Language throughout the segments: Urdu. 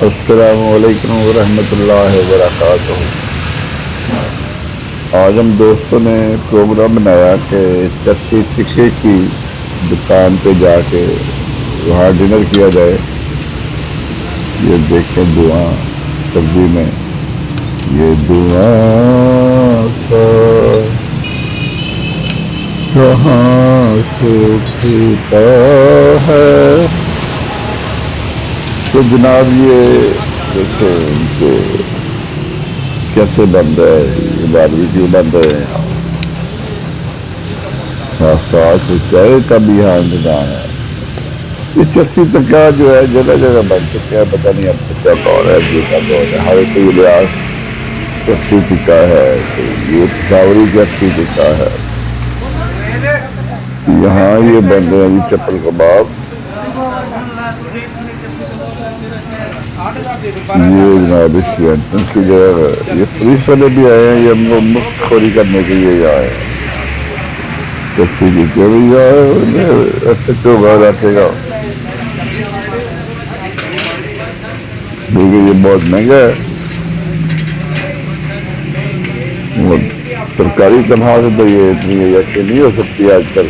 السلام علیکم ورحمۃ اللہ وبرکاتہ۔ آج ہم دوستوں نے پروگرام بنایا کہ چرسی ٹکے کی دکان پہ جا کے وہاں ڈنر کیا جائے۔ یہ دیکھیں دعا سبزی میں، یہ دعا کا کہاں سے چھوٹا ہے۔ تو جناب یہ دیکھیں ان کے کیسے بن رہا ہے، یہ باربیکیو بن رہے ہیں، ساتھ چائے کا بھی یہاں انتظام ہے۔ یہ چرسی ٹکا جو ہے جگہ جگہ بن چکا ہے، پتہ نہیں اب ٹکا کون ہے، دوسرا کون ہے، ہر کوئی لحاظ چرسی ٹکا ہے، یہ پشاوری چرسی ٹکا ہے۔ یہاں یہ بن رہے ہیں چپل کباب، یہ جناب اس کی انٹرنس کی جگہ ہے۔ یہ پولیس والے بھی آئے ہیں، یہ ہم کو مفت خوری کرنے کے لیے آئے ہیں۔ چرسی ٹکے بھی آئے، ایسے تو باہر رکھے گا دیکھیے، یہ بہت مہنگا ہے۔ سرکاری تنخواہ سے تو یہ اتنی ایسی نہیں ہو سکتی آج کل۔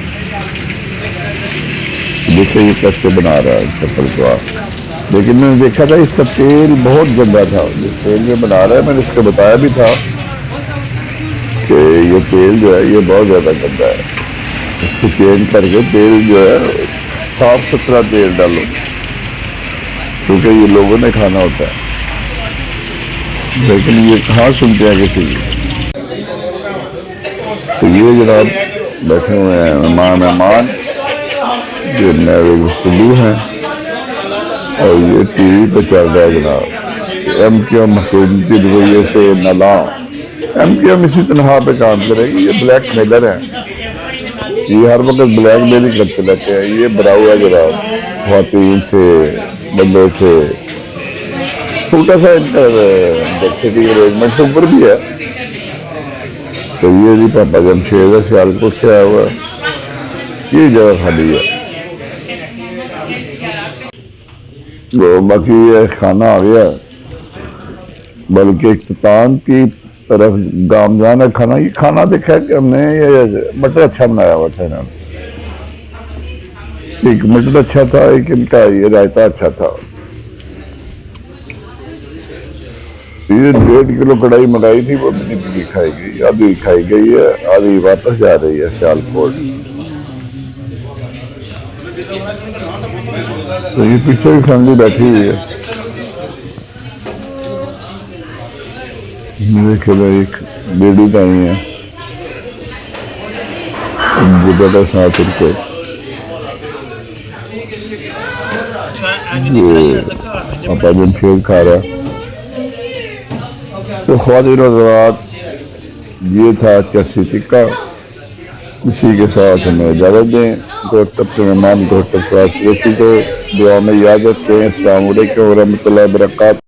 دیکھیں یہ کیسے بنا رہا ہے چپل کو آپ، لیکن میں نے دیکھا تھا اس کا تیل بہت گندا تھا۔ جس تیل میں بنا رہا ہے میں نے اس کو بتایا بھی تھا کہ یہ تیل جو ہے یہ بہت زیادہ گندا ہے، اس کو چینج کر کے تیل جو ہے صاف ستھرا تیل ڈالو، کیونکہ یہ لوگوں نے کھانا ہوتا ہے، لیکن یہ کہاں سنتے ہیں کسی کی۔ تو یہ جناب بیٹھے ہوئے ہیں مہمان جو نئے گفتگو ہیں، اور یہ ٹی وی پہ چل رہا ہے جناب کیوں حکومتی رویے سے نہ کیوں اسی تنخواہ پہ کام کرے گی۔ یہ بلیک میلر ہیں، یہ ہر وقت بلیک میلنگ کرتے رہتے ہیں۔ یہ بڑا ہوا جناب خواتین سے، بندوں سے، چھوٹا سا ان کا سٹنگ ارینجمنٹ اوپر بھی ہے۔ تو یہ جی پاپا جمشید ہے، سیالکوٹ سے آیا ہوا ہے، یہ جگہ خالی ہے۔ تو باقی یہ کھانا آ گیا، بلکہ اختتام کی طرف گامزن ہے کھانا۔ یہ کھانا دیکھا کہ ہم نے یہ مٹر اچھا بنایا ہوا تھا انہوں نے، ایک مٹر اچھا تھا، ایک ان کا یہ رائتا اچھا تھا۔ یہ 1.5 کلو کڑائی منگائی تھی، وہ بھی کھائی گئی، آدھی کھائی گئی ہے، آدھی واپس جا رہی ہے سیالکوٹ۔ تو یہ پیچھے کی فیملی بیٹھی ہوئی ہے، دیکھے ایک لیڈی آئی ہے، ان کے بیٹا ساتھ ان کو پاپا جمشید کھا رہا۔ تو خواتین و حضرات یہ تھا چرسی ٹکا، اسی کے ساتھ ہمیں اجازت دیں۔ اپنے مہمان کو دعا میں یاد رکھتے ہیں۔ السلام علیکم ورحمۃ اللہ وبرکاتہ۔